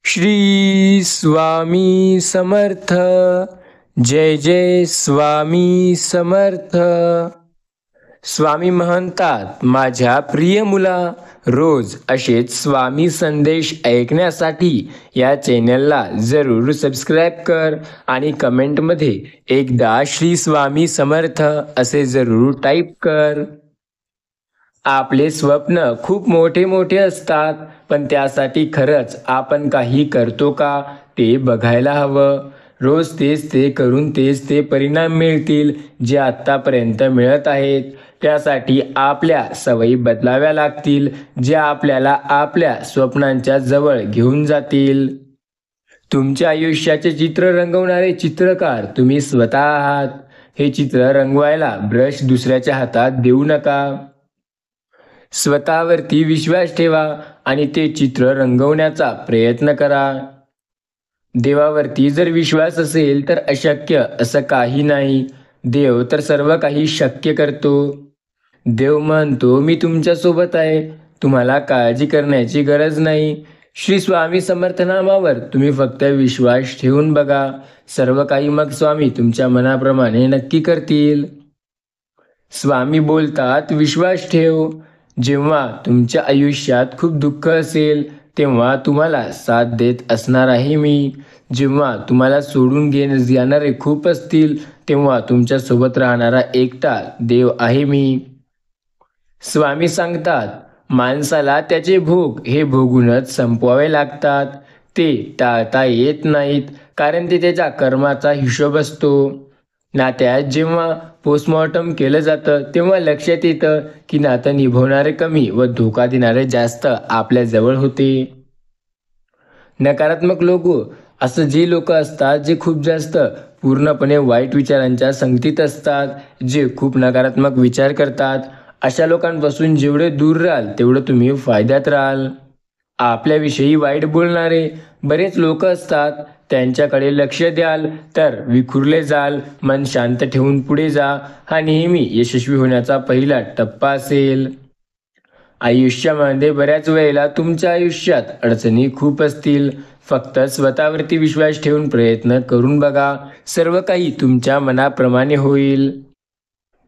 श्री स्वामी समर्थ. जय जय स्वामी समर्थ. स्वामी म्हणतात, माझ्या प्रिय मुला, रोज असेच स्वामी संदेश ऐकण्यासाठी या चॅनलला जरूर सबस्क्राईब कर आणि कमेंटमध्ये एकदा श्री स्वामी समर्थ असे जरूर टाईप कर. आपले स्वप्न खूप मोठे मोठे असतात, पण त्यासाठी खरंच आपण काही करतो का ते बघायला हवं. रोज तेच ते करून तेच ते परिणाम मिळतील जे आत्तापर्यंत मिळत आहेत. त्यासाठी आपल्या सवयी बदलाव्या लागतील, जे आपल्याला आपल्या स्वप्नांच्या जवळ घेऊन जातील. तुमच्या आयुष्याचे चित्र रंगवणारे चित्रकार तुम्ही स्वतः आहात. हे चित्र रंगवायला ब्रश दुसऱ्याच्या हातात देऊ नका. स्वतःवरती विश्वास ठेवा आणि ते चित्र रंगवण्याचा प्रयत्न करा. देवावरती जर विश्वास असेल तर अशक्य असं काही नाही. देव तर सर्व काही शक्य करतो. देव म्हणतो, मी तुमच्यासोबत आहे, तुम्हाला काळजी करण्याची गरज नाही. श्री स्वामी समर्थ नामावर तुम्ही फक्त विश्वास ठेवून बघा, सर्व काही मग स्वामी तुमच्या मनाप्रमाणे नक्की करतील. स्वामी बोलतात, विश्वास ठेव. जेव्हा तुमच्या आयुष्यात खूप दुःख असेल तेव्हा तुम्हाला साथ देत असणार आहे मी. जेव्हा तुम्हाला सोडून जाणारे खूप असतील तेव्हा तुमच्यासोबत राहणारा एकटा देव आहे मी. स्वामी सांगतात, माणसाला त्याचे भोग हे भोगूनच संपवावे लागतात. ते टाळता येत नाहीत, कारण ते त्याच्या कर्माचा हिशोब असतो. नात्यात जेव्हा पोस्टमॉर्टम केलं जातं तेव्हा लक्षात येतं की नातं निभवणारे कमी व धोका देणारे जास्त आपल्याजवळ होते. नकारात्मक लोक असं जे लोक असतात जे खूप जास्त पूर्णपणे वाईट विचारांच्या संगतीत असतात, जे खूप नकारात्मक विचार करतात, अशा लोकांपासून जेवढे दूर राहाल तेवढं तुम्ही फायद्यात राहाल. आपल्याविषयी वाईट बोलणारे बरेच लोक असतात, त्यांच्याकडे लक्ष द्याल तर विखुरले जाल. मन शांत ठेवून पुढे जा, हा नेहमी यशस्वी होण्याचा पहिला टप्पा असेल. आयुष्यामध्ये बऱ्याच वेळेला तुमच्या आयुष्यात अडचणी खूप असतील. फक्त स्वतःवरती विश्वास ठेवून प्रयत्न करून बघा, सर्व काही तुमच्या मनाप्रमाणे होईल.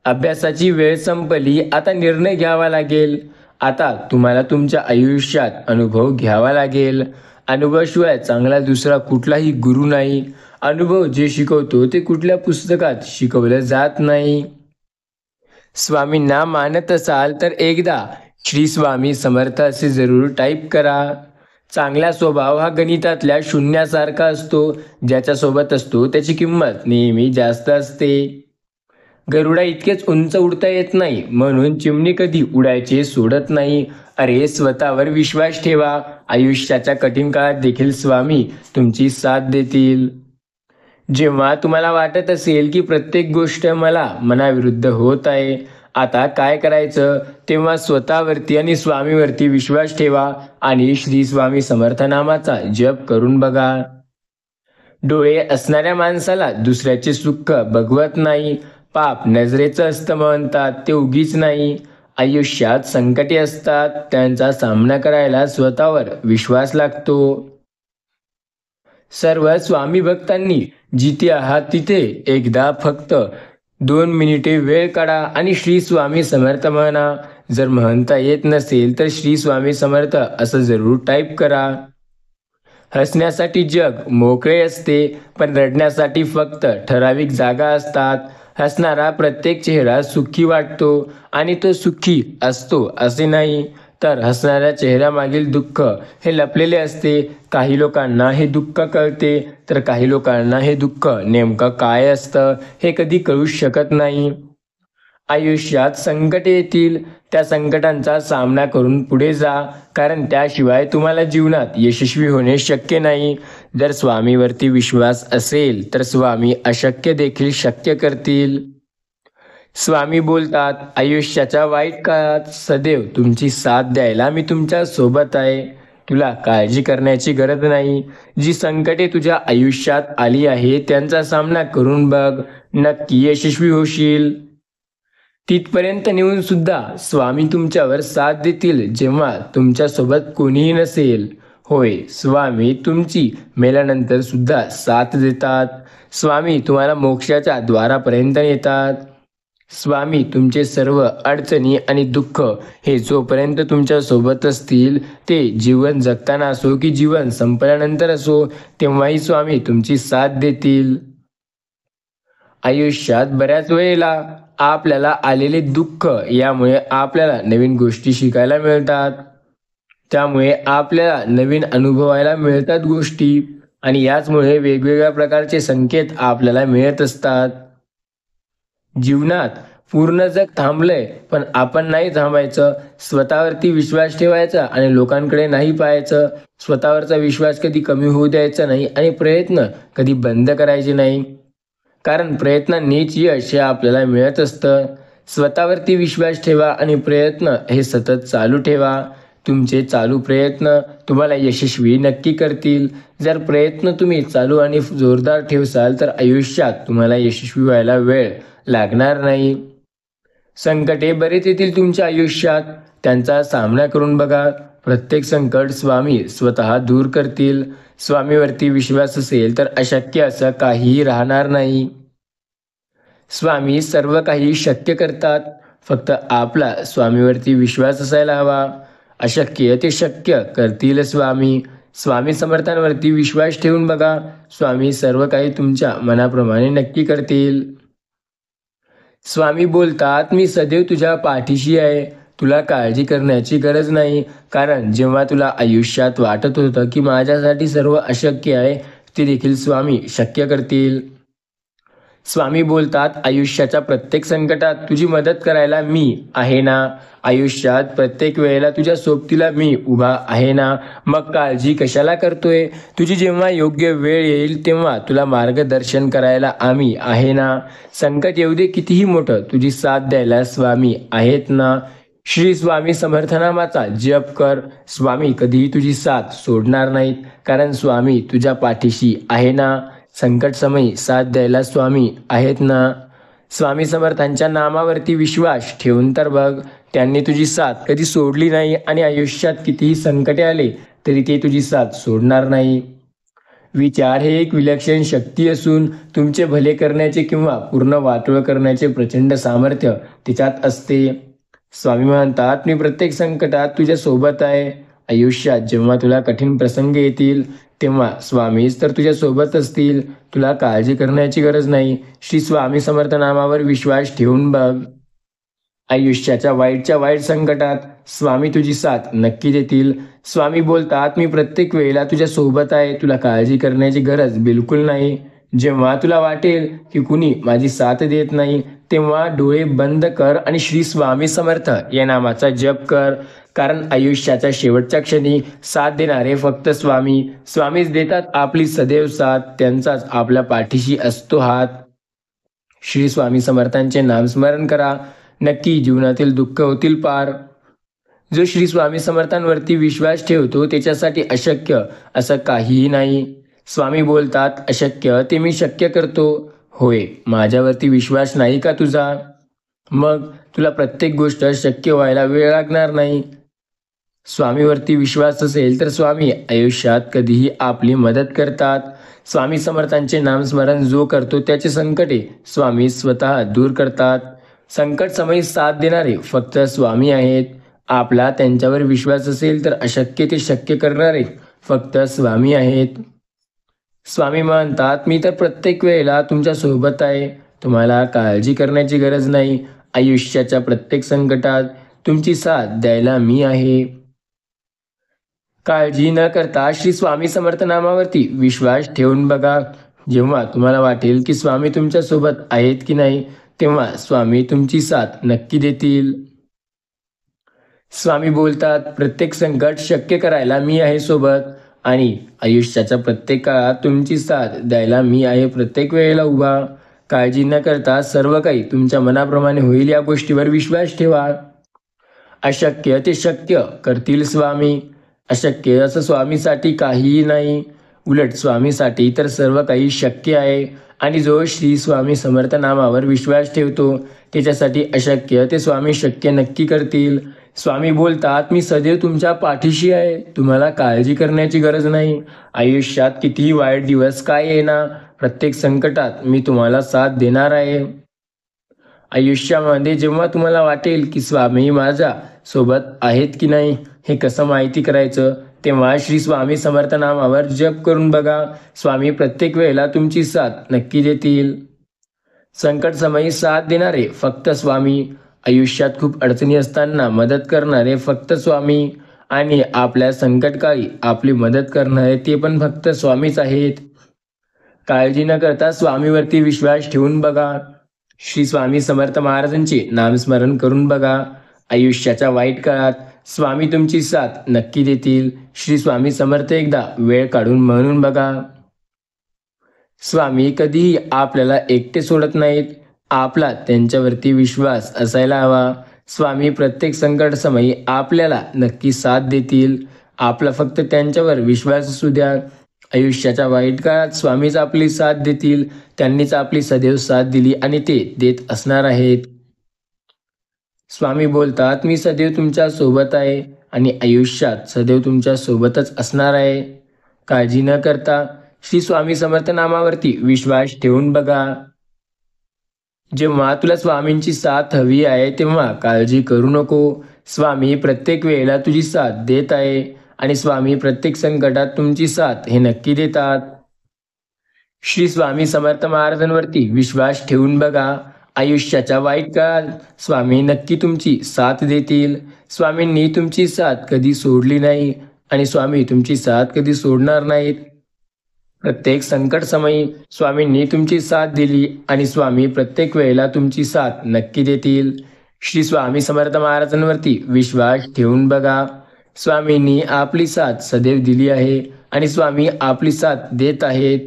अभ्यासाची वेळ संपली, आता निर्णय घ्यावा लागेल. आता तुम्हाला तुमच्या आयुष्यात अनुभव घ्यावा लागेल. अनुभवाशिवाय चांगला दुसरा कुठलाही गुरु नाही. अनुभव जे शिकवतो ते कुठल्या पुस्तकात शिकवलं जात नाही. स्वामींना मानत असाल तर एकदा श्री स्वामी समर्थ असे जरूर टाईप करा. चांगला स्वभाव हा गणितातल्या शून्यासारखा असतो. ज्याच्यासोबत असतो त्याची किंमत नेहमी जास्त असते. गरुडा इतकेच उंच उडता येत नाही, म्हणून चिमणी कधी उडायचे सोडत नाही. अरे, स्वतःवर विश्वास ठेवा. आयुष्याच्या कठीण काळात देखील स्वामी तुमची साथ देतील. जेव्हा तुम्हाला वाटत असेल की प्रत्येक गोष्ट मला मनाविरुद्ध होत आहे, आता काय करायचं, तेव्हा स्वतःवरती आणि स्वामीवरती विश्वास ठेवा आणि श्री स्वामी समर्थ नामाचा जप करून बघा. डोळे असणाऱ्या माणसाला दुसऱ्याचे सुख बघवत नाही. पाप नजरेचं असतं म्हणतात ते उगीच नाही. आयुष्यात संकटे असतात, त्यांचा सामना करायला स्वतःवर विश्वास लागतो. सर्व स्वामी भक्तांनी जिथे आहात तिथे एकदा फक्त 2 मिनिटे वेळ काढा आणि श्री स्वामी समर्थ म्हणा. जर म्हणता येत नसेल तर श्री स्वामी समर्थ असं जरूर टाईप करा. हसण्यासाठी जग मोकळे असते, पण रडण्यासाठी फक्त ठराविक जागा असतात. हसणारा प्रत्येक चेहरा सुखी वाटतो आणि तो सुखी असतो असे नाही, तर हसणाऱ्या चेहऱ्यामागील दुःख हे लपलेले असते. काही लोकांना हे दुःख कळते, तर काही लोकांना हे दुःख नेमकं काय असतं हे कधी कळूच शकत नाही. आयुष्यात संकट येतील, त्या संकटांचा सामना करून पुढे जा, कारण त्याशिवाय तुम्हाला जीवनात यशस्वी होणे शक्य नाही. जर स्वामीवरती विश्वास असेल तर स्वामी अशक्य देखील शक्य करतील. स्वामी बोलतात, आयुष्याच्या वाईट काळात सदैव तुमची साथ द्यायला मी तुमच्या सोबत आहे. तुला काळजी करण्याची गरज नाही. जी संकटे तुझ्या आयुष्यात आली आहे त्यांचा सामना करून बघ, नक्की यशस्वी होशील. तिथपर्यंत नेऊन सुद्धा स्वामी तुमच्यावर साथ देतील जेव्हा तुमच्यासोबत कोणीही नसेल. होय, स्वामी तुमची मेल्यानंतर सुद्धा साथ देतात. स्वामी तुम्हाला मोक्षाच्या द्वारापर्यंत नेतात. स्वामी तुमचे सर्व अडचणी आणि दुःख हे जोपर्यंत तुमच्या सोबत असतील, ते जीवन जगताना असो की जीवन संपल्यानंतर असो, तेव्हाही स्वामी तुमची साथ देतील. आयुष्यात बऱ्याच वेळेला आपल्याला आलेले दुःख यामुळे आपल्याला नवीन गोष्टी शिकायला मिळतात. त्यामुळे आपल्याला नवीन अनुभवायला मिळतात गोष्टी आणि याचमुळे वेगवेगळ्या प्रकारचे संकेत आपल्याला मिळत असतात. जीवनात पूर्ण जग थांबलंय, पण आपण नाही थांबायचं. स्वतःवरती विश्वास ठेवायचा आणि लोकांकडे नाही पाहायचं. स्वतःवरचा विश्वास कधी कमी होऊ द्यायचा नाही आणि प्रयत्न कधी बंद करायचे नाही. कारण प्रयत्नांनीच यश हे आपल्याला मिळत असतं. स्वतःवरती विश्वास ठेवा आणि प्रयत्न हे सतत चालू ठेवा. तुमचे चालू प्रयत्न तुम्हाला यशस्वी नक्की करतील. जर प्रयत्न तुम्ही चालू आणि जोरदार ठेवसाल तर आयुष्यात तुम्हाला यशस्वी व्हायला वेळ लागणार नाही. संकटे बरेच येतील तुमच्या आयुष्यात, त्यांचा सामना करून बघा. प्रत्येक संकट स्वामी स्वतः दूर करतील. स्वामीवरती विश्वास असेल तर अशक्य असं काहीही राहणार नाही. स्वामी सर्व काही शक्य करतात. फक्त आपला स्वामीवरती विश्वास असायला हवा. अशक्य ते शक्य करतील स्वामी. स्वामी समर्थांवरती विश्वास ठेवून बघा. स्वामी सर्व काही तुमच्या मनाप्रमाणे नक्की करतील. स्वामी बोलतात, मी सदैव तुझ्या पाठीशी आहे. तुला काळजी करण्याची गरज नाही. कारण जेव्हा तुला आयुष्यात वाटत होतं की माझ्यासाठी सर्व अशक्य आहे, ते देखील स्वामी शक्य करतील. स्वामी बोलतात, आयुष्याच्या प्रत्येक संकटात तुझी मदत करायला मी आहे ना. आयुष्यात प्रत्येक वेळेला तुझ्या सोबतीला मी उभा आहे ना. मग काळजी कशाला करतोय? तुझी जेव्हा योग्य वेळ येईल तेव्हा तुला मार्गदर्शन करायला आम्ही आहे ना. संकट येऊ दे कितीही मोठं, तुझी साथ द्यायला स्वामी आहेत ना. श्री स्वामी समर्थनामाचा जप कर. स्वामी कधीही तुझी साथ सोडणार नाहीत, कारण स्वामी तुझ्या पाठीशी आहे ना. संकट समयी साथ द्यायला स्वामी आहेत ना. स्वामी समर्थांच्या नामावरती विश्वास ठेवून तर बघ. त्यांनी तुझी साथ कधी सोडली नाही आणि आयुष्यात कितीही संकटे आले तरी ते तुझी साथ सोडणार नाही. विचार हे एक विलक्षण शक्ती असून तुमचे भले करण्याचे किंवा पूर्ण वाटोळ करण्याचे प्रचंड सामर्थ्य तिच्यात असते. स्वामी म्हणतात, मी प्रत्येक संकटात तुझ्या सोबत आहे. आयुष्यात जेव्हा तुला कठीण प्रसंग येतील तेव्हा स्वामीच तर तुझ्या सोबत असतील. तुला काळजी करण्याची गरज नाही. श्री स्वामी समर्थ नामावर विश्वास ठेवून बघ. आयुष्याच्या वाईटच्या वाईट संकटात स्वामी तुझी साथ नक्की देतील. स्वामी बोलतात, मी प्रत्येक वेळेला तुझ्या सोबत आहे. तुला काळजी करण्याची गरज बिलकुल नाही. जेव्हा तुला वाटेल की कुणी माझी साथ देत नाही, तेव्हा डोळे बंद कर आणि श्री स्वामी समर्थ या नामाचा जप कर. कारण आयुष्याच्या शेवटच्या क्षणी साथ देणारे फक्त स्वामी. स्वामीच देतात आपली सदैव साथ. त्यांचाच आपल्या पाठीशी असतो हात. श्री स्वामी समर्थांचे नामस्मरण करा. नक्की जीवनातील दुःख होतील पार. जो श्री स्वामी समर्थांवरती विश्वास ठेवतो त्याच्यासाठी अशक्य असं काहीही नाही. स्वामी बोलतात, अशक्य ते मी शक्य करतो. होय, माझ्यावरती विश्वास नाही का तुझा? मग तुला प्रत्येक गोष्ट शक्य व्हायला वेळ लागणार नाही. स्वामीवरती विश्वास असेल तर स्वामी आयुष्यात कधीही आपली मदत करतात. स्वामी समर्थांचे नामस्मरण जो करतो त्याचे संकटे स्वामी स्वतः दूर करतात. संकट समयी साथ देणारे फक्त स्वामी आहेत. आपला त्यांच्यावर विश्वास असेल तर अशक्य ते शक्य करणारे फक्त स्वामी आहेत. स्वामी म्हणतात, मी तर प्रत्येक वेळेला तुमच्या सोबत आहे. तुम्हाला काळजी करण्याची गरज नाही. आयुष्याच्या प्रत्येक संकटात तुमची साथ द्यायला मी आहे. काळजी न करता श्री स्वामी समर्थ नामावरती विश्वास ठेवून बघा. जेव्हा तुम्हाला वाटेल की स्वामी तुमच्या सोबत आहेत की नाही, तेव्हा स्वामी तुमची साथ नक्की देतील. स्वामी बोलतात, प्रत्येक संकट शक्य करायला मी आहे सोबत आणि आयुष्याच्या प्रत्येक काळात तुमची साथ द्यायला मी आहे प्रत्येक वेळेला उभा. काळजी न करता सर्व काही तुमच्या मनाप्रमाणे होईल या गोष्टीवर विश्वास ठेवा. अशक्य ते शक्य करतील स्वामी. अशक्य असं स्वामीसाठी काहीही नाही. उलट स्वामीसाठी तर सर्व काही शक्य आहे. आणि जो श्री स्वामी समर्थ नामावर विश्वास ठेवतो त्याच्यासाठी अशक्य ते स्वामी शक्य नक्की करतील. स्वामी बोलतात, मी सदैव तुमच्या पाठीशी आहे, तुम्हाला काळजी करण्याची गरज नाही. आयुष्यात कितीही वाईट दिवस काय येणार, प्रत्येक संकटात मी तुम्हाला साथ देणार आहे. आयुष्यामध्ये जेव्हा तुम्हाला वाटेल की स्वामी माझ्या सोबत आहेत की नाही हे कसं माहिती करायचं, तेव्हा श्री स्वामी समर्थ नामावर जप करून बघा. स्वामी प्रत्येक वेळेला तुमची साथ नक्की देतील. संकट समयी साथ देणारे फक्त स्वामी, आयुष्यात खूप अडचणी असताना मदत करणारे फक्त स्वामी, आणि आपल्या संकटकाळी आपली मदत करणारे ते पण फक्त स्वामीच आहेत. काळजी न करता स्वामीवरती विश्वास ठेवून बघा. श्री स्वामी समर्थ महाराजांचे नामस्मरण करून बघा. आयुष्याच्या वाईट काळात स्वामी तुमची साथ नक्की देतील. श्री स्वामी समर्थ एकदा वेळ काढून म्हणून बघा. स्वामी कधीही आपल्याला एकटे सोडत नाहीत. आपला त्यांच्यावरती विश्वास असायला हवा. स्वामी प्रत्येक संकट समयी आपल्याला नक्की साथ देतील. आपला फक्त त्यांच्यावर विश्वास असू द्या. आयुष्याच्या वाईट काळात स्वामीच आपली साथ देतील. त्यांनीच आपली सदैव साथ दिली आणि ते देत असणार आहेत. स्वामी बोलतात, मी सदैव तुमच्या सोबत आहे आणि आयुष्यात सदैव तुमच्या सोबतच असणार आहे. काळजी न करता श्री स्वामी समर्थ नामावरती विश्वास ठेवून बघा. जेव्हा तुला स्वामींची साथ हवी आहे तेव्हा काळजी करू नको. स्वामी प्रत्येक वेळेला तुझी साथ देत आहे आणि स्वामी प्रत्येक संकटात तुमची साथ हे नक्की देतात. श्री स्वामी समर्थ महाराजांवरती विश्वास ठेवून बघा. आयुष्याच्या वाईट काळात स्वामी नक्की तुमची साथ देतील. स्वामींनी तुमची साथ कधी सोडली नाही आणि स्वामी तुमची साथ कधी सोडणार नाहीत. प्रत्येक संकट समयी स्वामींनी तुमची साथ दिली आणि स्वामी प्रत्येक वेळेला तुमची साथ नक्की देतील. श्री स्वामी समर्थ महाराजांवरती विश्वास ठेवून बघा. स्वामींनी आपली साथ सदैव दिली आहे आणि स्वामी आपली साथ देत आहेत.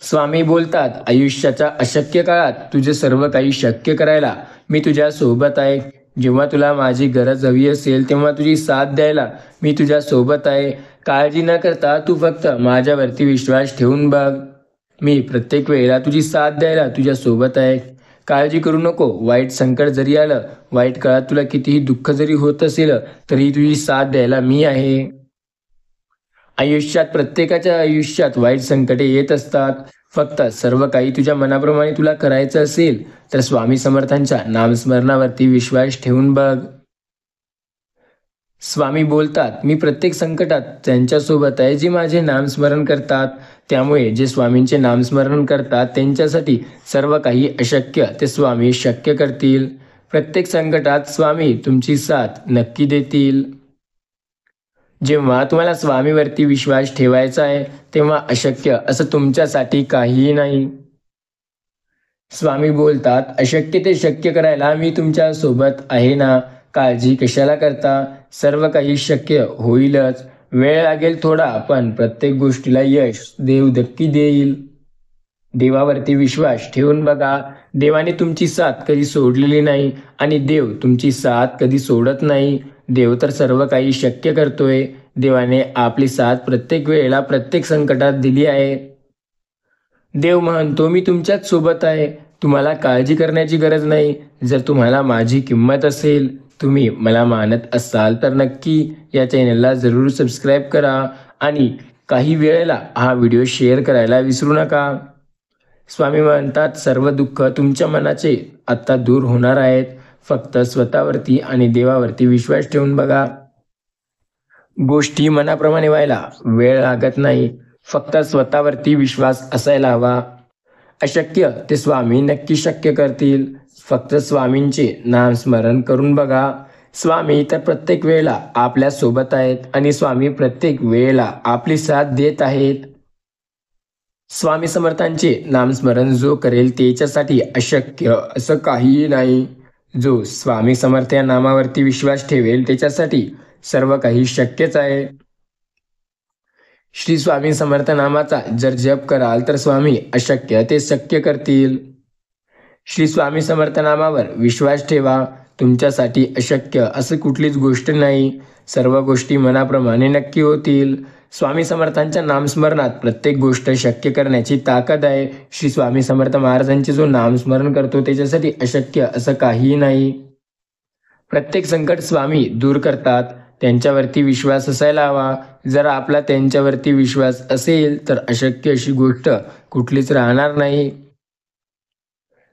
स्वामी बोलतात, आयुष्याच्या अशक्य काळात तुझे सर्व काही शक्य करायला मी तुझ्या सोबत आहे. जेव्हा तुला माझी गरज हवी असेल तेव्हा तुझी साथ द्यायला मी तुझ्या सोबत आहे. काळजी न करता तू फक्त माझ्यावरती विश्वास ठेवून बघ. मी प्रत्येक वेळेला तुझी साथ द्यायला तुझ्या सोबत आहे. काळजी करू नको. वाईट संकट जरी आलं, वाईट काळात तुला कितीही दुःख जरी होत असेल तरी तुझी साथ द्यायला मी आहे. आयुष्यात प्रत्येकाच्या आयुष्यात वाईट संकटे येत असतात. फक्त सर्व काही तुझ्या मनाप्रमाणे तुला करायचं असेल तर स्वामी समर्थांच्या नामस्मरणावरती विश्वास ठेवून बघ. स्वामी बोलतात, मी प्रत्येक संकटात त्यांच्यासोबत आहे जे माझे नामस्मरण करतात. त्यामुळे जे स्वामींचे नामस्मरण करतात त्यांच्यासाठी सर्व काही अशक्य ते स्वामी शक्य करतील. प्रत्येक संकटात स्वामी तुमची साथ नक्की देतील. जेव्हा तुम्हाला स्वामीवरती विश्वास ठेवायचा आहे तेव्हा अशक्य असं तुमच्यासाठी काहीही नाही. स्वामी बोलतात, अशक्य ते शक्य करायला मी तुमच्या सोबत आहे ना. काळजी कशाला करता, सर्व काही शक्य होईलच. वेळ लागेल थोडा, पण प्रत्येक गोष्टीला यश देव नक्की देईल. देवावरती विश्वास ठेवून बघा. देवाने तुमची साथ कधी सोडलेली नाही आणि देव तुमची साथ कधी सोडत नाही. देव तर सर्व काही शक्य करतोय. देवाने आपली साथ प्रत्येक वेळेला प्रत्येक संकटात दिली आहे. देव म्हणतो, मी तुमच्याच सोबत आहे. तुम्हाला काळजी करण्याची गरज नाही. जर तुम्हाला माझी किंमत असेल, तुम्ही मला मानत असाल तर नक्की या चॅनलला जरूर सबस्क्राईब करा आणि काही वेळेला हा व्हिडिओ शेअर करायला विसरू नका. स्वामी म्हणतात, सर्व दुःख तुमच्या मनाचे आत्ता दूर होणार आहेत. फक्त स्वतःवरती आणि देवावरती विश्वास ठेवून बघा. गोष्टी मनाप्रमाणे व्हायला वेळ लागत नाही. फक्त स्वतःवरती विश्वास असायला हवा. अशक्य ते स्वामी नक्की शक्य करतील. फक्त स्वामींचे नामस्मरण करून बघा. स्वामी तर प्रत्येक वेळेला आपल्या सोबत आहेत आणि स्वामी प्रत्येक वेळेला आपली साथ देत आहेत. स्वामी समर्थांचे नामस्मरण जो करेल त्याच्यासाठी अशक्य असं काहीही नाही. जो स्वामी समर्थ या नामावरती विश्वास ठेवेल त्याच्यासाठी सर्व काही शक्यच आहे. श्री स्वामी समर्थ नामाचा जर जप कराल तर स्वामी अशक्य ते शक्य करतील. श्री स्वामी समर्थ नामावर विश्वास ठेवा. तुमच्यासाठी अशक्य असं कुठलीच गोष्ट नाही. सर्व गोष्टी मनाप्रमाणे नक्की होतील. स्वामी समर्थांच्या नामस्मरणात प्रत्येक गोष्ट शक्य करण्याची ताकद आहे. श्री स्वामी समर्थ महाराजांचे जो नामस्मरण करतो त्याच्यासाठी अशक्य असं काहीही नाही. प्रत्येक संकट स्वामी दूर करतात. त्यांच्यावरती विश्वास असायला हवा. जर आपला त्यांच्यावरती विश्वास असेल तर अशक्य अशी गोष्ट कुठलीच राहणार नाही.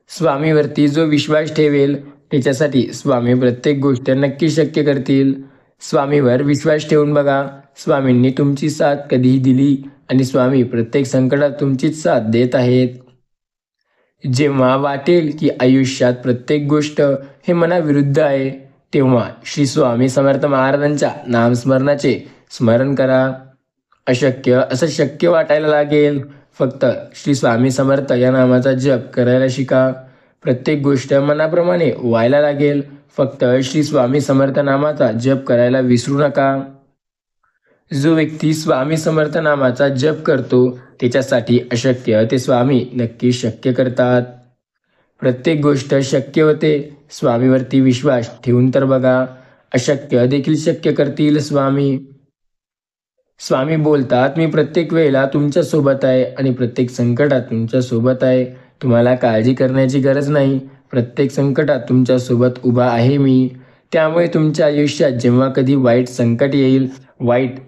स्वामीवरती जो विश्वास ठेवेल त्याच्यासाठी स्वामी प्रत्येक गोष्ट नक्की शक्य करतील. स्वामीवर विश्वास ठेवून बघा. स्वामींनी तुमची साथ कधीही दिली आणि स्वामी प्रत्येक संकटात तुमचीच साथ देत आहेत. जेव्हा वाटेल की आयुष्यात प्रत्येक गोष्ट हे मनाविरुद्ध आहे, तेव्हा श्री स्वामी समर्थ महाराजांच्या नामस्मरणाचे स्मरण करा. अशक्य असं शक्य वाटायला लागेल. फक्त श्री स्वामी समर्थ या नामाचा जप करायला शिका. प्रत्येक गोष्ट मनाप्रमाणे व्हायला लागेल. फक्त श्री स्वामी समर्थ नामाचा जप करायला विसरू नका. जो व्यक्ती स्वामी समर्थ नामाचा जप करतो त्याच्यासाठी अशक्य ते स्वामी नक्की शक्य करतात. प्रत्येक गोष्ट शक्य होते. स्वामीवरती विश्वास ठेवून तर बघा. अशक्य देखील शक्य करतील स्वामी. स्वामी बोलतात, मी प्रत्येक वेळेला तुमच्या सोबत आहे आणि प्रत्येक संकटात तुमच्या सोबत आहे. तुम्हाला काळजी करण्याची गरज नाही. प्रत्येक संकटात तुमच्या सोबत उभा आहे मी. त्यामुळे तुमच्या आयुष्यात जेव्हा कधी वाईट संकट येईल,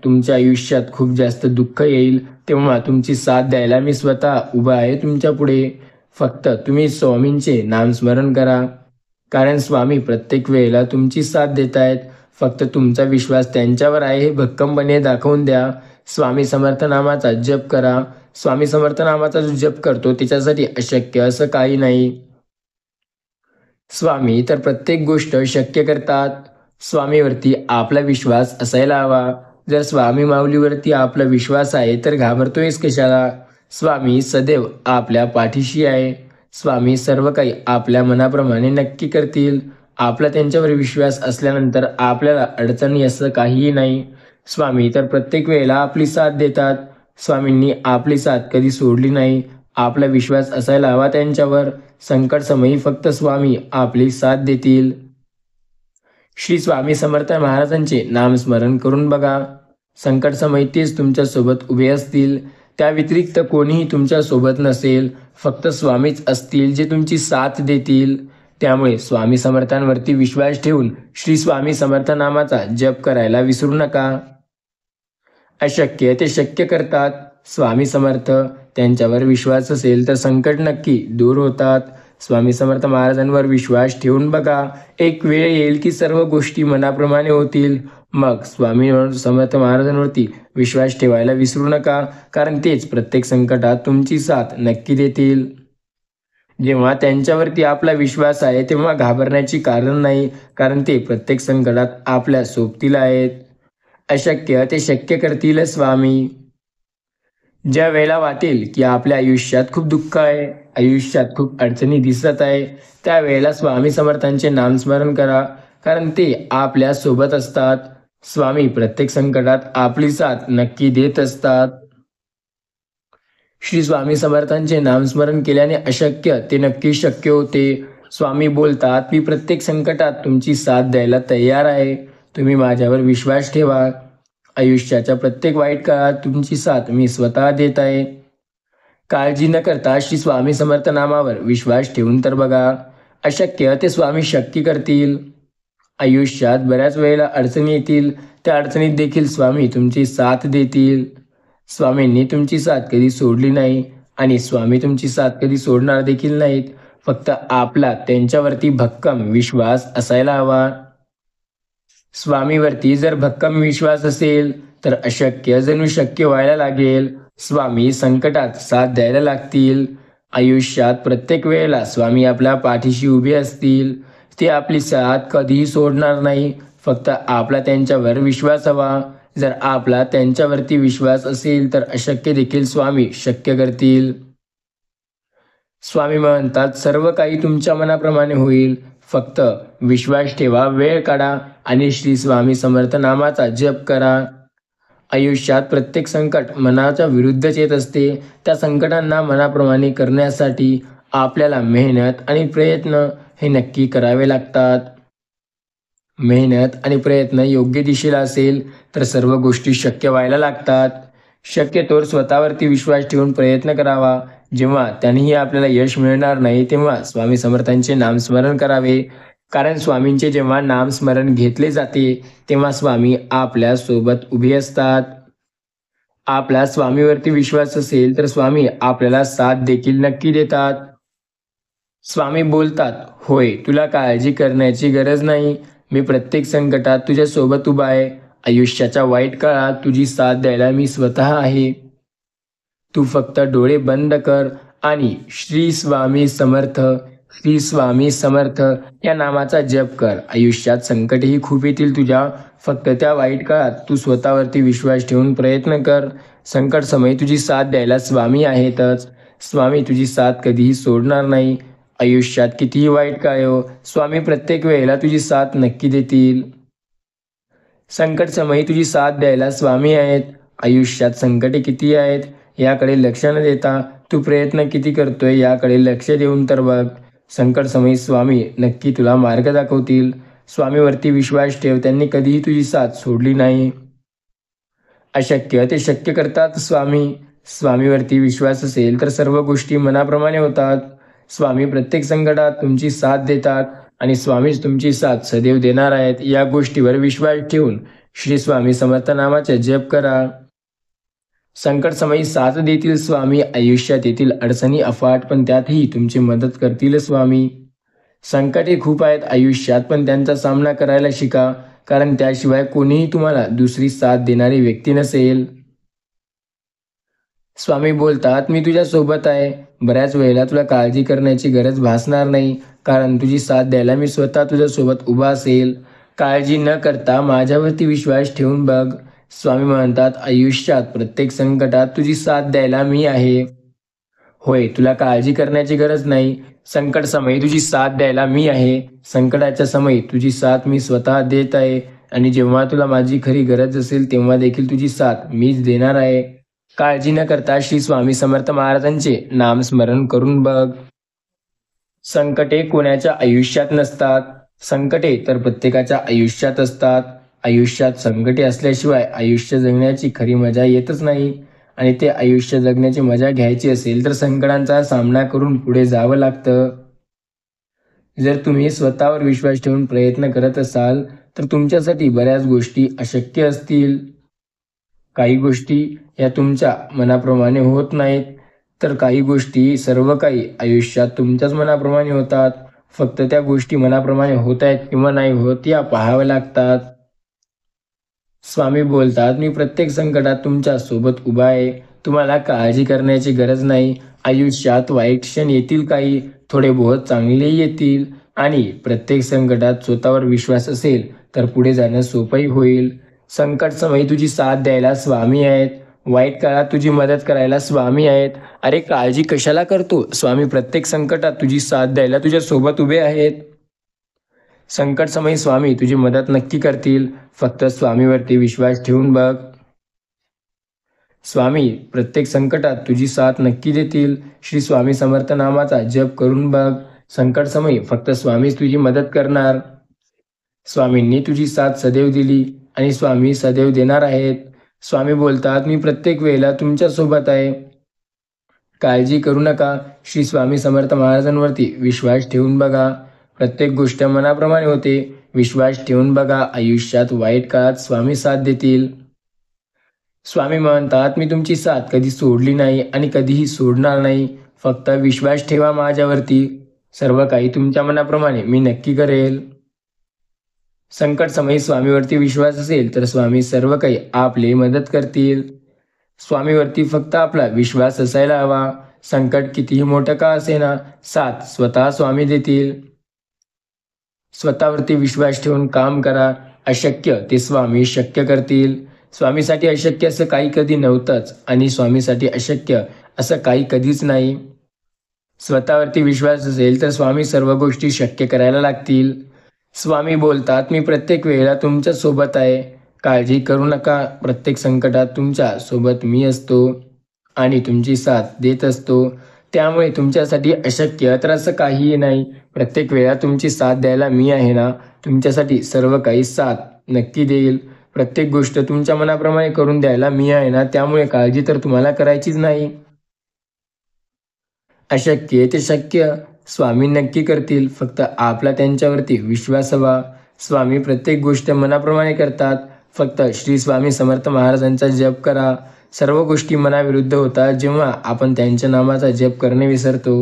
तुमच्या आयुष्यात खूप जास्त दुःख येईल, तेव्हा तुमची साथ द्यायला मी स्वतः उभा आहे तुमच्या पुढे. फक्त तुम्ही स्वामींचे नामस्मरण करा. कारण स्वामी प्रत्येक वेळेला तुमची साथ देत आहेत. फक्त तुमचा विश्वास त्यांच्यावर आहे हे भक्कमपणे दाखवून द्या. स्वामी समर्थ नामाचा जप करा. स्वामी समर्थ नामाचा जो जप करतो त्याच्यासाठी अशक्य असं काही नाही. स्वामी तर प्रत्येक गोष्ट शक्य करतात. स्वामीवरती आपला विश्वास असायला हवा. जर स्वामी माऊलीवरती आपला विश्वास आहे तर घाबरतोयस कशाला? स्वामी सदैव आपल्या पाठीशी आहे. स्वामी सर्व काही आपल्या मनाप्रमाणे नक्की करतील. आपला त्यांच्यावर विश्वास असल्यानंतर आपल्याला अडचणी असं काहीही नाही. स्वामी तर प्रत्येक वेळेला आपली साथ देतात. स्वामींनी आपली साथ कधी सोडली नाही. आपला विश्वास असायला हवा त्यांच्यावर. संकट समयी फक्त स्वामी आपली साथ देतील. श्री स्वामी समर्थ महाराजांचे नामस्मरण करून बघा. संकट समयी तेच तुमच्या सोबत उभे असतील. त्या व्यतिरिक्त कोणीही तुमच्या सोबत नसेल. फक्त स्वामीच असतील जे तुमची साथ देतील. त्यामुळे स्वामी समर्थांवरती विश्वास ठेवून श्री स्वामी समर्थ नामाचा जप करायला विसरू नका. अशक्य ते शक्य करतात. स्वामी समर्थ त्यांच्यावर विश्वास असेल तर संकट नक्की दूर होतात. स्वामी समर्थ महाराजांवर विश्वास ठेवून बघा. एक वेळ येईल की सर्व गोष्टी मनाप्रमाणे होतील. मग स्वामी समर्थ महाराजांवरती विश्वास ठेवायला विसरू नका. कारण तेच प्रत्येक संकटात तुमची साथ नक्की देतील. जेव्हा त्यांच्यावरती आपला विश्वास आहे तेव्हा घाबरण्याची कारण नाही. कारण ते प्रत्येक संकटात आपल्या सोबतीला आहेत. अशक्य ते शक्य करतील स्वामी. ज्या वेळेला वाटेल की आपल्या आयुष्यात खूप दुःख आहे, आयुष्यात खूप अडचणी दिसत आहे, त्यावेळेला स्वामी समर्थांचे नामस्मरण करा. कारण ते आपल्या सोबत असतात. स्वामी प्रत्येक संकटात आपली साथ नक्की देत असतात. श्री स्वामी समर्थांचे नामस्मरण केल्याने अशक्य ते नक्की शक्य होते. स्वामी बोलतात, मी प्रत्येक संकटात तुमची साथ द्यायला तयार आहे. तुम्ही माझ्यावर विश्वास ठेवा. आयुष्याच्या प्रत्येक वाईट काळात तुमची साथ मी स्वतः देत आहे. काळजी न करता श्री स्वामी समर्थ नामावर विश्वास ठेवून तर बघा. अशक्य ते स्वामी शक्य करतील. आयुष्यात बऱ्याच वेळेला अडचणी येतील. त्या अडचणीत देखील स्वामी तुमची साथ देतील. स्वामींनी तुमची साथ कधी सोडली नाही आणि स्वामी तुमची साथ कधी सोडणार देखील नाहीत. फक्त आपला त्यांच्यावरती भक्कम विश्वास असायला हवा. स्वामीवरती जर भक्कम विश्वास असेल तर अशक्य जणू शक्य व्हायला लागेल. स्वामी संकटात साथ द्यायला लागतील. आयुष्यात प्रत्येक वेळेला स्वामी आपल्या पाठीशी उभे असतील. ते आपली साथ कधीही सोडणार नाही. फक्त आपला त्यांच्यावर विश्वास हवा. जर आपला त्यांच्यावरती विश्वास असेल तर अशक्य देखील स्वामी शक्य करतील. स्वामी म्हणतात, सर्व काही तुमच्या मनाप्रमाणे होईल. फक्त विश्वास ठेवा, वेळ काढा आणि श्री स्वामी समर्थ नामाचा जप करा. आयुष्यात प्रत्येक संकट मनाच्या विरुद्धच येत असते. त्या संकटांना मनाप्रमाणे करण्यासाठी आपल्याला मेहनत आणि प्रयत्न हे नक्की करावे लागतात. मेहनत आणि प्रयत्न योग्य दिशेला असेल तर सर्व गोष्टी शक्य व्हायला लागतात. शक्यतोवर स्वतःवरती विश्वास ठेवून प्रयत्न करावा. जेव्हा त्यानेही आपल्याला यश मिळणार नाही तेव्हा स्वामी समर्थांचे नामस्मरण करावे. कारण स्वामींचे जेव्हा नामस्मरण घेतले जाते तेव्हा स्वामी आपल्या सोबत उभे असतात. आपला स्वामीवरती विश्वास असेल तर स्वामी आपल्याला साथ देखील नक्की देतात. स्वामी बोलतात, होय, तुला काळजी करण्याची गरज नाही. मी प्रत्येक संकटात तुझ्या सोबत उभा आहे. आयुष्याच्या वाईट काळात तुझी साथ द्यायला मी स्वतः आहे. तू फक्त डोळे बंद कर आणि श्री स्वामी समर्थ, श्री स्वामी समर्थ या नामाचा जप कर. आयुष्यात संकटही खूप येतील तुझ्या. फक्त त्या वाईट काळात तू स्वतःवरती विश्वास ठेवून प्रयत्न कर. संकट समयी तुझी साथ द्यायला स्वामी आहेतच. स्वामी तुझी साथ कधीही सोडणार नाही. आयुष्यात कितीही वाईट काळ येवो, स्वामी प्रत्येक वेळेला तुझी साथ नक्की देतील. संकट समयी तुझी साथ द्यायला स्वामी आहेत. आयुष्यात संकटे किती आहेत याकडे लक्ष न देता तू प्रयत्न किती करतोय याकडे लक्ष देऊन तर बघ. संकट समयी स्वामी नक्की तुला मार्ग दाखवतील. स्वामीवरती विश्वास ठेव, त्यांनी कधीही तुझी साथ सोडली नाही. अशक्य ते शक्य करतात स्वामी. स्वामीवरती विश्वास असेल तर सर्व गोष्टी मनाप्रमाणे होतात. स्वामी प्रत्येक संकटात तुमची साथ देतात आणि स्वामीच तुमची साथ सदैव देणार आहेत. या गोष्टीवर विश्वास ठेवून श्री स्वामी समर्थ नामाचे जप करा. संकट समयी साथ देतील स्वामी. आयुष्यात येथील अडचणी अफाट, पण त्यातही तुमची मदत करतील स्वामी. संकटे खूप आहेत आयुष्यात, पण त्यांचा सामना करायला शिका, कारण त्याशिवाय कोणीही तुम्हाला दुसरी साथ देणारी व्यक्ती नसेल. स्वामी बोलतात, मी तुझ्या सोबत आहे. बऱ्याच वेळेला तुला काळजी करण्याची गरज भासणार नाही, कारण तुझी साथ द्यायला मी स्वतः तुझ्या सोबत उभा असेल. काळजी न करता माझ्यावरती विश्वास ठेवून बघ. स्वामी म्हणतात, आयुष्यात प्रत्येक संकटात तुझी साथ द्यायला मी आहे. होय, तुला काळजी करण्याची गरज नाही. संकट समयी तुझी साथ द्यायला मी आहे. संकटाच्या समयी तुझी साथ मी स्वतः देत आहे आणि जेव्हा तुला माझी खरी गरज असेल तेव्हा देखील तुझी साथ मीच देणार आहे. काळजी न करता श्री स्वामी समर्थ महाराजांचे नामस्मरण करून बघ. संकटे कोणाच्या आयुष्यात नसतात. संकटे तर प्रत्येकाच्या आयुष्यात असतात. आयुष्यात संकटे असल्याशिवाय आयुष्य जगण्याची खरी मजा येतच नाही आणि ते आयुष्य जगण्याची मजा घ्यायची असेल तर संकटांचा सामना करून पुढे जावं लागतं. जर तुम्ही स्वतःवर विश्वास ठेवून प्रयत्न करत असाल तर तुमच्यासाठी बऱ्याच गोष्टी अशक्य असतील. काही गोष्टी या तुमच्या मनाप्रमाणे होत नाहीत, तर काही गोष्टी सर्व काही आयुष्यात तुमच्याच मनाप्रमाणे होतात. फक्त त्या गोष्टी मनाप्रमाणे होत आहेत किंवा नाही होत या पाहाव्या लागतात. स्वामी बोलतात, मी प्रत्येक संकटात तुमच्या सोबत उभा आहे. तुम्हाला काळजी करण्याची गरज नाही. आयुष्यात वाईट क्षण येतील, काही थोडे बहुत चांगलेही येतील आणि प्रत्येक संकटात स्वतःवर विश्वास असेल तर पुढे जाणं सोपंही होईल. संकट समयी तुझी साथ द्यायला स्वामी आहेत. वाईट काळात तुझी मदत करायला स्वामी आहेत. अरे, काळजी कशाला करतो? स्वामी प्रत्येक संकटात तुझी साथ द्यायला तुझ्या सोबत उभे आहेत. संकट समयी स्वामी तुझी मदत नक्की करतील. फक्त स्वामीवरती विश्वास ठेवून बघ. स्वामी प्रत्येक संकटात तुझी साथ नक्की देतील. श्री स्वामी समर्थ नामाचा जप करून बघ. संकट समयी फक्त स्वामीच तुझी मदत करणार. स्वामींनी तुझी साथ सदैव दिली आणि स्वामी सदैव देणार आहेत. स्वामी बोलतात, मी प्रत्येक वेळेला तुमच्या सोबत आहे. काळजी करू नका. श्री स्वामी समर्थ महाराजांवरती विश्वास ठेवून बघा. प्रत्येक गोष्ट मनाप्रमाणे होते. विश्वास ठेवून बघा. आयुष्यात वाईट काळात स्वामी साथ देतील. स्वामी म्हणतात, मी तुमची साथ कधी सोडली नाही आणि कधीही सोडणार नाही. फक्त विश्वास ठेवा माझ्यावरती. सर्व काही तुमच्या मनाप्रमाणे मी नक्की करेल. संकट समयी स्वामीवरती विश्वास असेल तर स्वामी सर्व काही आपली मदत करतील. स्वामीवरती फक्त आपला विश्वास असायला हवा. संकट कितीही मोठं का असेना, साथ स्वतः स्वामी देतील. स्वतःवरती विश्वास ठेवून काम करा. अशक्य ते स्वामी शक्य करतील. स्वामीसाठी अशक्य असं काही कधी नव्हतंच आणि स्वामीसाठी अशक्य असं काही कधीच नाही. स्वतःवरती विश्वास असेल तर स्वामी सर्व गोष्टी शक्य करायला लागतील. स्वामी बोलतात, मी प्रत्येक वेळेला तुमच्या सोबत आहे. काळजी करू नका. प्रत्येक संकटात तुमच्या सोबत मी असतो आणि तुमची साथ देत असतो. त्यामुळे तुमच्यासाठी अशक्य तर असं काहीही नाही. प्रत्येक वेळा तुमची साथ द्यायला मी आहे ना. तुमच्यासाठी सर्व काही साथ नक्की देईल. प्रत्येक गोष्ट तुमच्या मनाप्रमाणे करून द्यायला मी आहे ना. त्यामुळे काळजी तर तुम्हाला करायचीच नाही. अशक्य ते शक्य स्वामी नक्की करतील, फक्त आपला त्यांच्यावरती विश्वास हवा. स्वामी प्रत्येक गोष्ट मनाप्रमाणे करतात. फक्त श्री स्वामी समर्थ महाराजांचा जप करा. सर्व गोष्टी मनाविरुद्ध होतात जेव्हा आपण त्यांच्या नामाचा जप करणे विसरतो.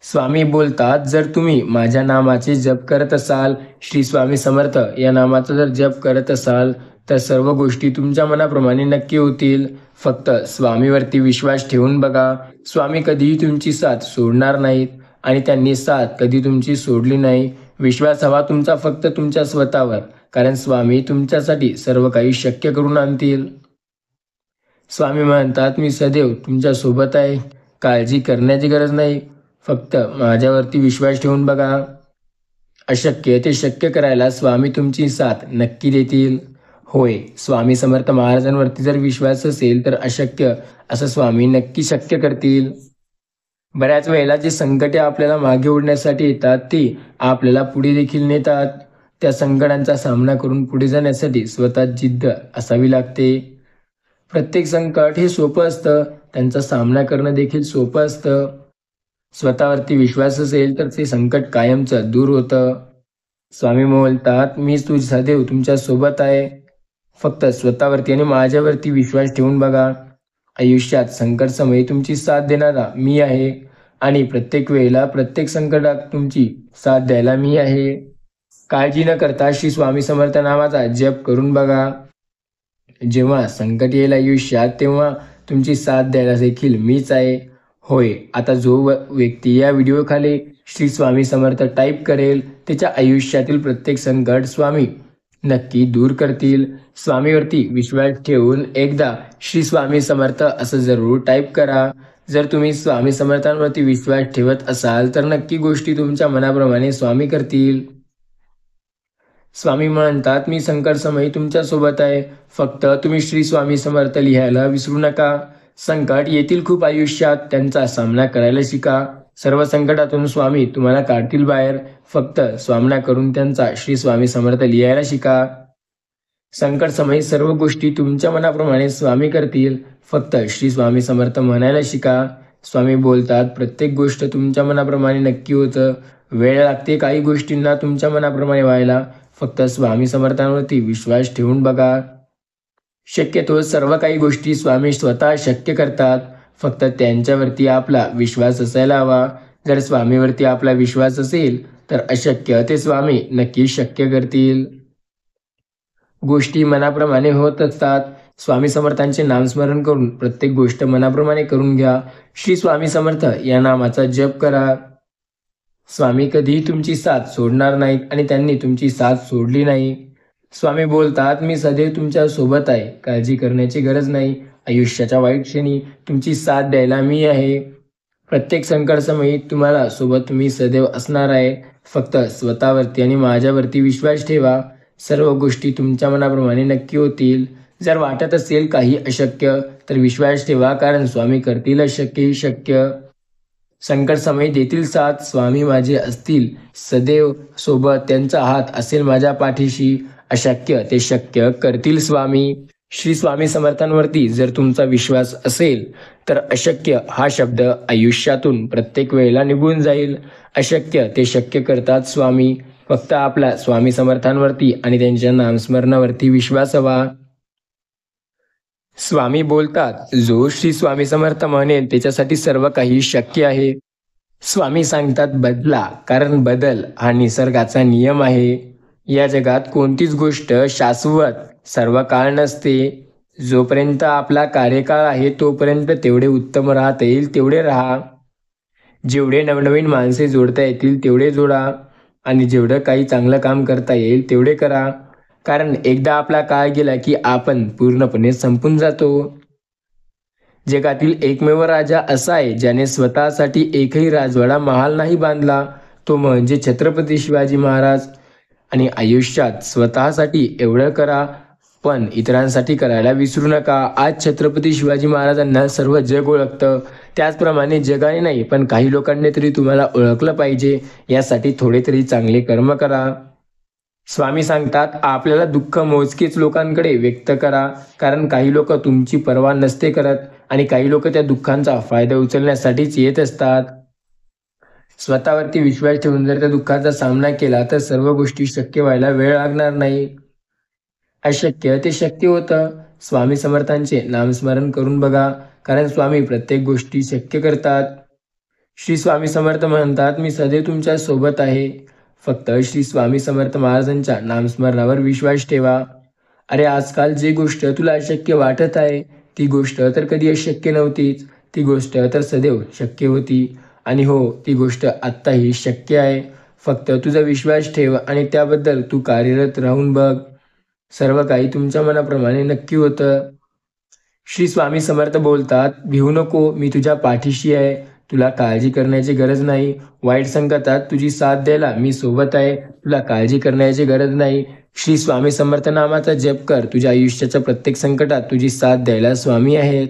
स्वामी बोलतात, जर तुम्ही माझ्या नामाचे जप करत असाल, श्री स्वामी समर्थ या नामाचा जर जप करत असाल, तर सर्व गोष्टी तुमच्या मनाप्रमाणे नक्की होतील. फक्त स्वामीवरती विश्वास ठेवून बघा. स्वामी कधीही तुमची साथ सोडणार नाहीत आणि त्यांनी साथ कधी तुमची सोडली नाही. विश्वास हवा तुमचा फक्त तुमच्या स्वतःवर, कारण स्वामी तुमच्यासाठी सर्व काही शक्य करून आणतील. स्वामी म्हणतात, मी सदैव तुमच्या सोबत आहे. काळजी करण्याची गरज नाही, फक्त माझ्यावरती विश्वास ठेवून बघा. अशक्य ते शक्य करायला स्वामी तुमची साथ नक्की देतील. होय, स्वामी समर्थ महाराजांवरती जर विश्वास असेल तर अशक्य असं स्वामी नक्की शक्य करतील. बऱ्याच वेळेला जे संकटे आपल्याला मागे ओढण्यासाठी येतात ते आपल्याला पुढे देखील नेतात. त्या संकटांचा सामना करून पुढे जाण्यासाठी स्वतः जिद्द असावी लागते. प्रत्येक संकट हे सोपं असतं, त्यांचा सामना करणं देखील सोपं असतं. स्वतःवरती विश्वास असेल तर ते संकट कायमचं दूर होतं. स्वामी बोलतात, मी सदैव तुमच्या सोबत आहे. फक्त स्वतःवरती आणि माझ्यावरती विश्वास ठेवून बघा. आयुष्यात संकट समयी तुमची साथ देणारा मी आहे आणि प्रत्येक वेळेला प्रत्येक संकटात तुमची साथ द्यायला मी आहे. काळजी न करता श्री स्वामी समर्थ नामाचा जप करून बघा. जेव्हा संकट येईल आयुष्यात तेव्हा तुमची साथ द्यायला देखील मीच आहे. होय, आता जो व्यक्ती या व्हिडिओखाली श्री स्वामी समर्थ टाईप करेल त्याच्या आयुष्यातील प्रत्येक संकट स्वामी नक्की दूर करतील. स्वामीवरती विश्वास ठेवून एकदा श्री स्वामी समर्थ असं जरूर टाईप करा. जर तुम्ही स्वामी समर्थांवरती विश्वास ठेवत असाल तर नक्की गोष्टी तुमच्या मनाप्रमाणे स्वामी करतील. स्वामी म्हणतात, मी संकट समयी तुमच्या सोबत आहे. फक्त तुम्ही श्री स्वामी समर्थ लिहायला विसरू नका. संकट येतील खूप आयुष्यात, त्यांचा सामना करायला शिका. सर्व संकटातून स्वामी तुम्हाला काढतील बाहेर. फक्त सामना करून त्यांचा श्री स्वामी समर्थ लिहायला शिका. संकट समयी सर्व गोष्टी तुमच्या मनाप्रमाणे स्वामी करतील. फक्त श्री स्वामी समर्थ म्हणायला शिका. स्वामी बोलतात, प्रत्येक गोष्ट तुमच्या मनाप्रमाणे नक्की होतं. वेळ लागते काही गोष्टींना तुमच्या मनाप्रमाणे व्हायला. फक्त स्वामी समर्थांवरती विश्वास ठेवून बघा. शक्यतो सर्व काही गोष्टी स्वामी स्वतः शक्य करतात. फक्त त्यांच्यावरती आपला विश्वास असायला हवा. जर स्वामीवरती आपला विश्वास असेल तर अशक्य ते स्वामी नक्की शक्य करतील. गोष्टी मनाप्रमाणे होत असतात. स्वामी समर्थांचे नामस्मरण करून प्रत्येक गोष्ट मनाप्रमाणे करून घ्या. श्री स्वामी समर्थ या नामाचा जप करा. स्वामी कधीही तुमची साथ सोडणार नाहीत आणि त्यांनी तुमची साथ सोडली नाही. स्वामी बोलतात, मी सदैव तुमच्या सोबत आहे. काळजी करण्याची गरज नाही. आयुष्याच्या वाईट क्षणी तुमची साथ द्यायला मी आहे. प्रत्येक संकट समयी तुम्हाला सोबत मी सदैव असणार आहे. फक्त स्वतःवरती आणि माझ्यावरती विश्वास ठेवा. सर्व गोष्टी तुमच्या मनाप्रमाणे नक्की होतील. जर वाटत असेल काही अशक्य तर विश्वास ठेवा, कारण स्वामी करतील अशक्य ही शक्य. संकट समयी देतील साथ. स्वामी माझे असतील सदैव सोबत. त्यांचा हात असेल माझ्या पाठीशी. अशक्य ते शक्य करतील स्वामी. श्री स्वामी समर्थांवरती जर तुमचा विश्वास असेल तर अशक्य हा शब्द आयुष्यातून प्रत्येक वेळेला निघून जाईल. अशक्य ते शक्य करतात स्वामी. फक्त आपला स्वामी समर्थांवरती आणि त्यांच्या नामस्मरणावरती विश्वास हवा. स्वामी बोलतात, जो श्री स्वामी समर्थ म्हणेल त्याच्यासाठी सर्व काही शक्य आहे. स्वामी सांगतात, बदला, कारण बदल हा निसर्गाचा नियम आहे. या जगात कोणतीच गोष्ट शाश्वत सर्व काळ नसते. जोपर्यंत आपला कार्यकाळ आहे तोपर्यंत तेवढे उत्तम राहता येईल तेवढे राहा. जेवढे नवनवीन माणसे जोडता येतील तेवढे जोडा आणि जेवढं काही चांगलं काम करता येईल तेवढे करा. कारण एकदा आपला काळ गेला की आपण पूर्णपणे संपून जातो. जगातील एकमेव राजा असा आहे ज्याने स्वतःसाठी एकही राजवाडा महाल नाही बांधला. तो म्हणजे छत्रपती शिवाजी महाराज. आणि आयुष्यात स्वतःसाठी एवढं करा, पण इतरांसाठी करायला विसरू नका. आज छत्रपती शिवाजी महाराजांना सर्व जग ओळखतं. त्याचप्रमाणे जगाने नाही पण काही लोकांनी तरी तुम्हाला ओळखलं पाहिजे. यासाठी थोडे तरी चांगले कर्म करा. स्वामी सांगतात, आपल्याला दुःख मोजकेच लोकांकडे व्यक्त करा, कारण काही लोक तुमची पर्वा नसते करत आणि काही लोक त्या दुःखांचा फायदा उचलण्यासाठीच येत असतात. स्वतःवरती विश्वास ठेवून जर त्या दुःखाचा सामना केला तर सर्व गोष्टी शक्य व्हायला वेळ लागणार नाही. अशक्य ते शक्य होतं. स्वामी समर्थांचे नामस्मरण करून बघा, कारण स्वामी प्रत्येक गोष्टी शक्य करतात. श्री स्वामी समर्थ म्हणतात, मी सदैव तुमच्या सोबत आहे. फक्त श्री स्वामी समर्थ महाराजांच्या नामस्मरणावर विश्वास ठेवा. अरे आजकाल जी गोष्ट तुला अशक्य वाटत आहे, ती गोष्ट तर कधी अशक्य नव्हतीच. ती गोष्ट तर सदैव शक्य होती. आणि हो, ती गोष्ट आत्ताही शक्य आहे. फक्त तुझा विश्वास ठेव आणि त्याबद्दल तू कार्यरत राहून बघ. सर्व काही तुमच्या मनाप्रमाणे नक्की होतं. श्री स्वामी समर्थ बोलतात, भिवू नको, मी तुझ्या पाठीशी आहे. तुला काळजी करण्याची गरज नाही. वाईट संकटात तुझी साथ द्यायला मी सोबत आहे. तुला काळजी करण्याची गरज नाही. श्री स्वामी समर्थ नामाचा जप कर. तुझ्या आयुष्याच्या प्रत्येक संकटात तुझी साथ द्यायला स्वामी आहेत.